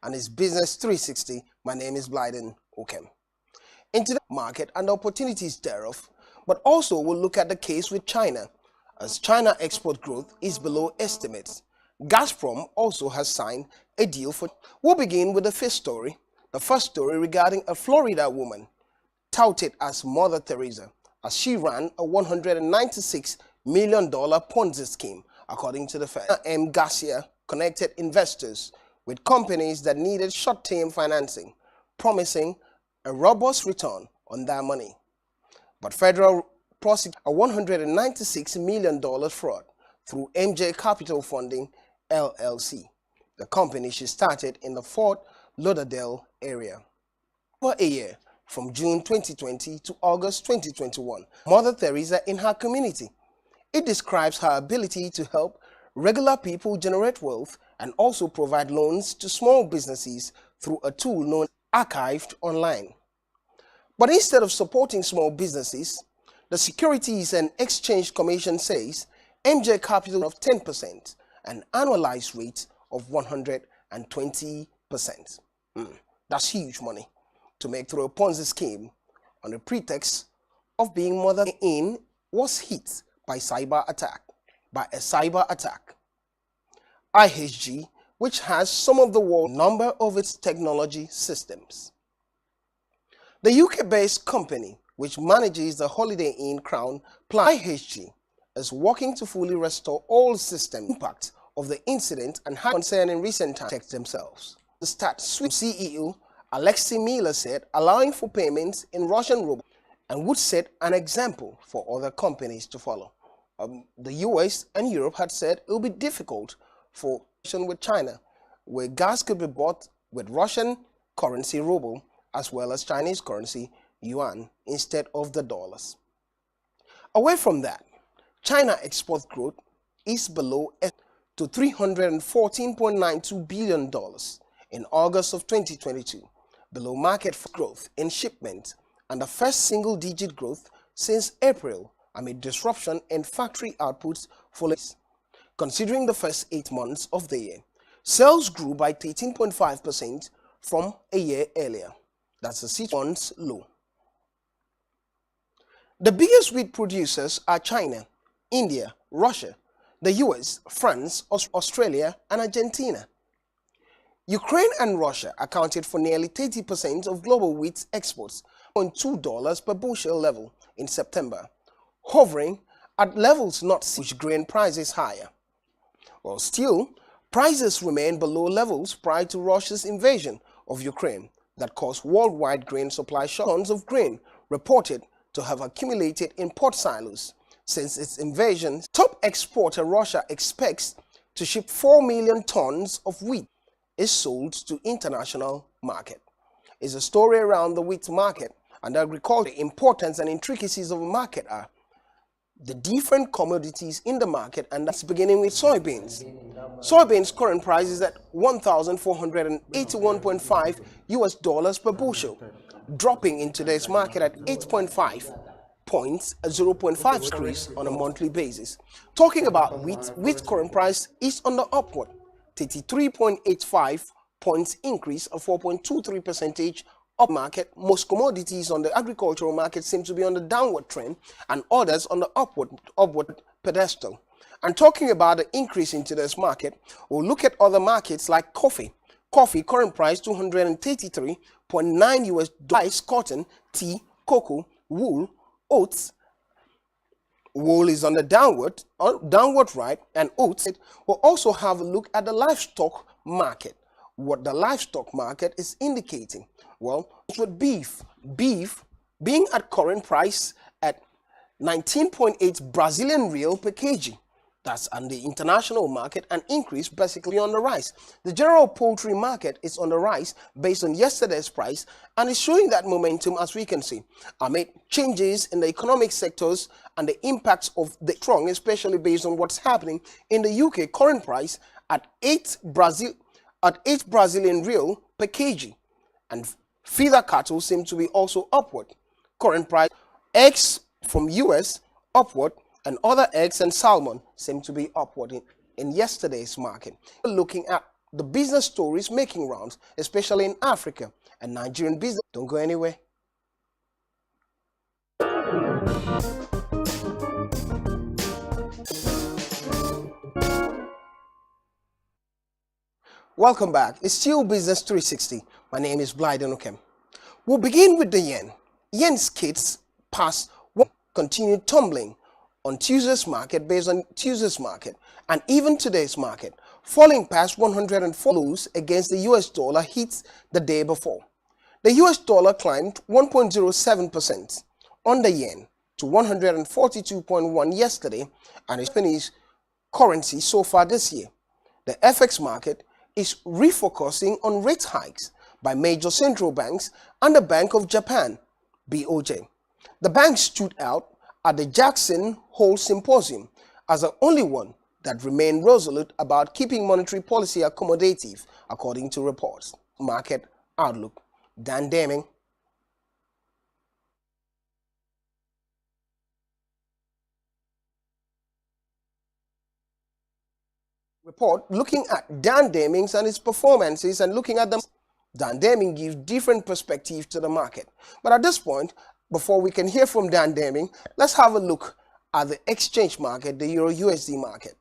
and it's Business 360. My name is Blyden Okem. Into the market and the opportunities thereof, but also we'll look at the case with China, as China export growth is below estimates. Gazprom also has signed a deal for... We'll begin with the first story regarding a Florida woman touted as Mother Teresa, as she ran a $196 million Ponzi scheme, according to the Fed. M. Garcia connected investors with companies that needed short-term financing, promising a robust return on their money. But federal prosecuted a $196 million fraud through MJ Capital Funding, LLC, the company she started in the Fort Lauderdale area. For a year, from June 2020 to August 2021, Mother Teresa in her community. It describes her ability to help regular people generate wealth and also provide loans to small businesses through a tool known as Archived Online. But instead of supporting small businesses, the Securities and Exchange Commission says MJ Capital of 10%, an annualized rate of 120%. That's huge money to make through a Ponzi scheme on the pretext of being mother in was hit by a cyber attack. IHG, which has some of the world's number of its technology systems. The UK-based company, which manages the Holiday Inn Crown Plaza, IHG, is working to fully restore all system impact of the incident and had concern in recent times protect themselves. The StartSwift CEO Alexei Miller said allowing for payments in Russian rubles and would set an example for other companies to follow. The US and Europe had said it would be difficult for with China, where gas could be bought with Russian currency ruble as well as Chinese currency yuan instead of the dollars. Away from that, China export growth is below to $314.92 billion in August of 2022, below market growth in shipment and the first single-digit growth since April amid disruption in factory outputs for considering the first 8 months of the year. Sales grew by 13.5% from a year earlier. That's a 6 months low. The biggest wheat producers are China, India, Russia, the US, France, Australia, and Argentina. Ukraine and Russia accounted for nearly 30% of global wheat exports, on $2 per bushel level in September, hovering at levels not seen which grain prices higher. While still, prices remain below levels prior to Russia's invasion of Ukraine that caused worldwide grain supply shortages. Tons of grain reported to have accumulated in port silos since its invasion. Top exporter Russia expects to ship 4 million tons of wheat is sold to international market. It's a story around the wheat market and agriculture. The importance and intricacies of the market are the different commodities in the market, and that's beginning with soybeans. Soybeans current price is at $1,481.5 US per bushel, dropping in today's market at 8.5 points, a 0.5 increase on a monthly basis. Talking about wheat current price is on the upward, 33.85 points increase, a 4.23% up market. Most commodities on the agricultural market seem to be on the downward trend and others on the upward pedestal. And talking about the increase in today's market, we'll look at other markets like coffee. Coffee current price $233.9 US, cotton, tea, cocoa, wool, oats. Wool is on the downward right, and oats. We'll also have a look at the livestock market. What the livestock market is indicating. Well, with beef being at current price at 19.8 Brazilian real per kg. That's on the international market, an increase basically on the rise. The general poultry market is on the rise based on yesterday's price and is showing that momentum, as we can see, amid changes in the economic sectors and the impacts of the strong, especially based on what's happening in the UK. Current price at 8 Brazilian real per kg, and feeder cattle seem to be also upward. Current price, eggs from US upward, and other eggs and salmon seem to be upward in yesterday's market. Looking at the business stories making rounds, especially in Africa and Nigerian business. Don't go anywhere. Welcome back. It's still Business 360. My name is Blyden Okem. We'll begin with the yen. Yen skids past what continued tumbling on Tuesday's market based on Tuesday's market and even today's market, falling past 104 lows against the US dollar hits the day before. The US dollar climbed 1.07% on the yen to 142.1 yesterday and is Japanese currency so far this year. The FX market is refocusing on rate hikes by major central banks and the Bank of Japan, BOJ. The bank stood out at the Jackson Hole Symposium as the only one that remained resolute about keeping monetary policy accommodative, according to reports. Market Outlook. Dan Deming. Report looking at Dan Deming's and his performances and looking at them. Dan Deming gives different perspectives to the market. But at this point, before we can hear from Dan Deming, let's have a look at the exchange market, the Euro USD market.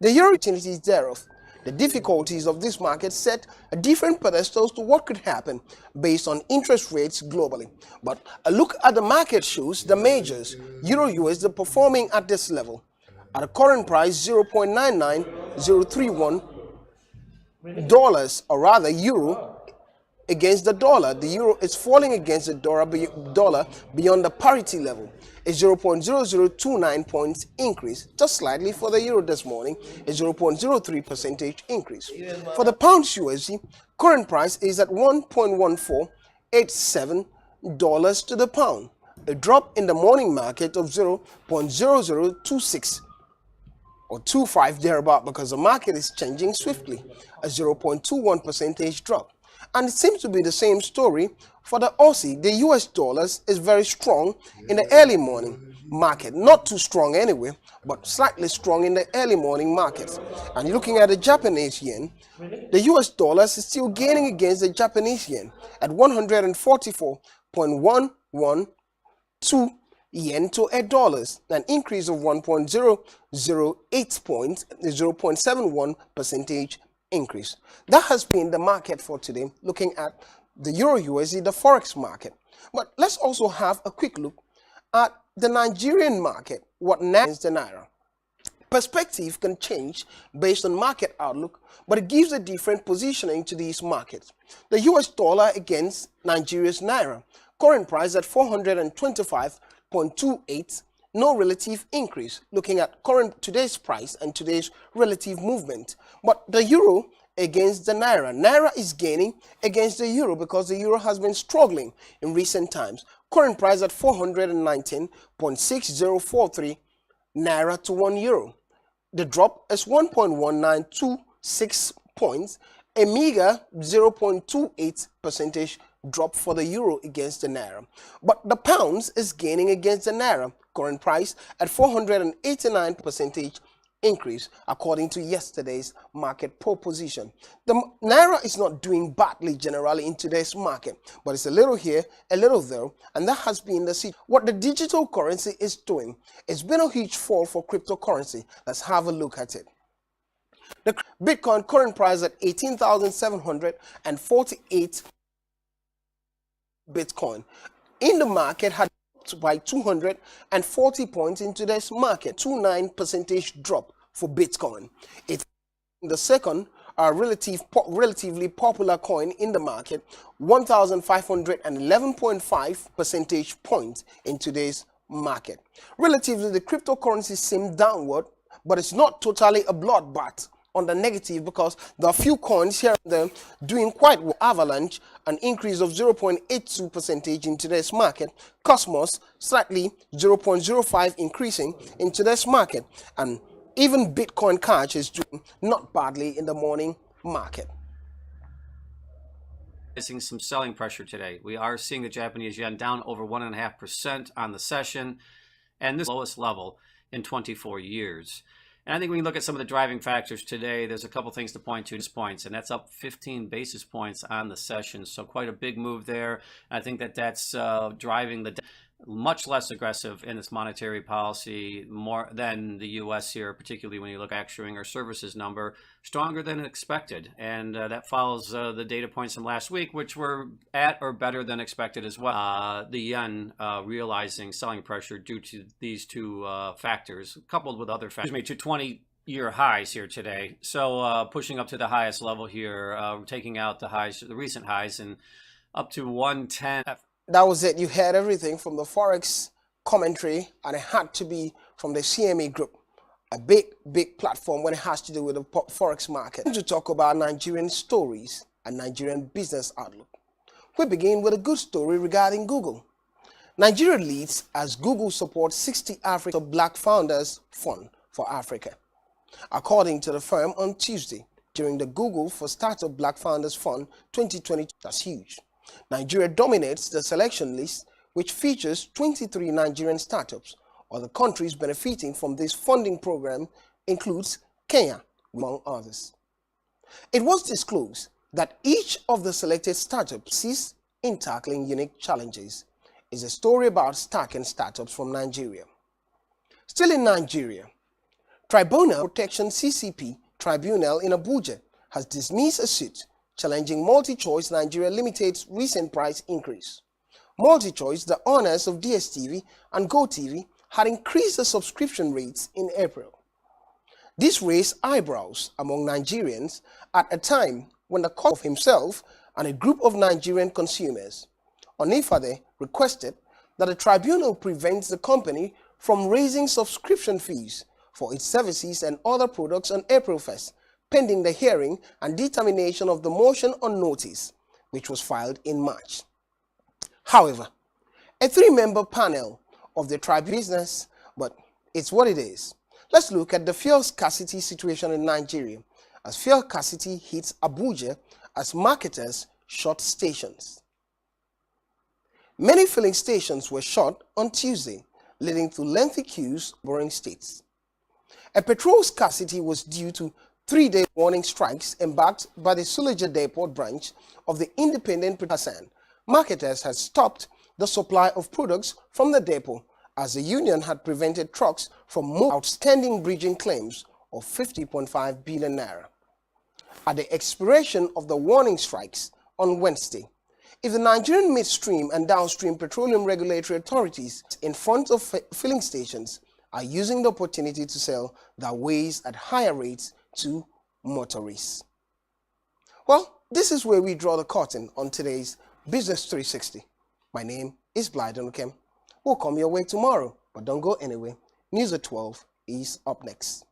The Euro opportunities thereof. The difficulties of this market set a different pedestals to what could happen based on interest rates globally. But a look at the market shows the majors, Euro USD performing at this level. At a current price 0.99031 dollars, or rather euro, against the dollar. The euro is falling against the dollar beyond the parity level. A 0.0029 points increase, just slightly for the euro this morning, a 0.03% increase. For the pound USD, current price is at $1.1487 to the pound, a drop in the morning market of 0.0026 or 25 thereabout, because the market is changing swiftly, a 0.21% drop. And it seems to be the same story for the Aussie. The US dollars is very strong in the early morning market. Not too strong anyway, but slightly strong in the early morning markets. And looking at the Japanese yen, the US dollars is still gaining against the Japanese yen at 144.112 yen to $8, an increase of 1.008 points, 0.71% increase. That has been the market for today, looking at the Euro USD, the Forex market. But let's also have a quick look at the Nigerian market, what now is the Naira. Perspective can change based on market outlook, but it gives a different positioning to these markets. The US dollar against Nigeria's Naira, current price at 425.28, no relative increase, looking at today's price and today's relative movement. But the euro against the Naira. Naira is gaining against the euro because the euro has been struggling in recent times. Current price at 419.6043 Naira to 1 euro. The drop is 1.1926 points, a meager 0.28% drop for the euro against the Naira. But the pounds is gaining against the Naira. Current price at 489% increase, according to yesterday's market proposition. The Naira is not doing badly generally in today's market, but it's a little here, a little there, and that has been the seed. What the digital currency is doing, it's been a huge fall for cryptocurrency. Let's have a look at it. The Bitcoin current price at 18,748 Bitcoin in the market had by 240 points in today's market, 29% drop for Bitcoin. It's the second relatively popular coin in the market, 1,511.5 percentage points in today's market. Relatively, the cryptocurrency seems downward, but it's not totally a bloodbath on the negative, because there are a few coins here and there doing quite well. Avalanche, an increase of 0.82% in today's market. Cosmos, slightly 0.05 increasing in today's market. And even Bitcoin Cash is doing not badly in the morning market. Facing some selling pressure today. We are seeing the Japanese yen down over 1.5% on the session, and this lowest level. in 24 years. And I think when you look at some of the driving factors today, there's a couple things to point to. Points, and that's up 15 basis points on the session. So quite a big move there. I think that that's driving the much less aggressive in its monetary policy more than the U.S. here, particularly when you look at manufacturing or services number, stronger than expected. And that follows the data points from last week, which were at or better than expected as well. The yen realizing selling pressure due to these two factors, coupled with other factors, to 20-year highs here today. So pushing up to the highest level here, taking out the highs, the recent highs, and up to 110. That was it. You heard everything from the Forex commentary, and it had to be from the CME group, a big platform when it has to do with the Forex market. To talk about Nigerian stories and Nigerian business outlook. We begin with a good story regarding Google. Nigeria leads as Google supports 60 Africa Black Founders Fund for Africa. According to the firm on Tuesday, during the Google for Startup Black Founders Fund 2022, that's huge. Nigeria dominates the selection list, which features 23 Nigerian startups. Other countries benefiting from this funding program includes Kenya, among others. It was disclosed that each of the selected startups sees in tackling unique challenges. Is a story about stacking startups from Nigeria. Still in Nigeria, Tribunal Protection CCP Tribunal in Abuja has dismissed a suit challenging MultiChoice Nigeria Limited's recent price increase. MultiChoice, the owners of DSTV and GoTV, had increased the subscription rates in April. This raised eyebrows among Nigerians at a time when the cost of himself and a group of Nigerian consumers. Onifade requested that the tribunal prevents the company from raising subscription fees for its services and other products on April 1st, pending the hearing and determination of the motion on notice, which was filed in March. However, a three-member panel of the tribunal business, but it's what it is. Let's look at the fuel scarcity situation in Nigeria, as fuel scarcity hits Abuja as marketers shut stations. Many filling stations were shut on Tuesday, leading to lengthy queues in neighboring states. A petrol scarcity was due to 3-day warning strikes embarked by the Suleja Depot branch of the independent Hassan. Marketers had stopped the supply of products from the depot as the union had prevented trucks from moving outstanding bridging claims of 50.5 billion naira. At the expiration of the warning strikes on Wednesday, if the Nigerian midstream and downstream petroleum regulatory authorities in front of filling stations are using the opportunity to sell their ways at higher rates to motorists. Well, this is where we draw the curtain on today's Business 360. My name is Blyden Okem. We'll come your way tomorrow, but don't go anywhere. News at 12 is up next.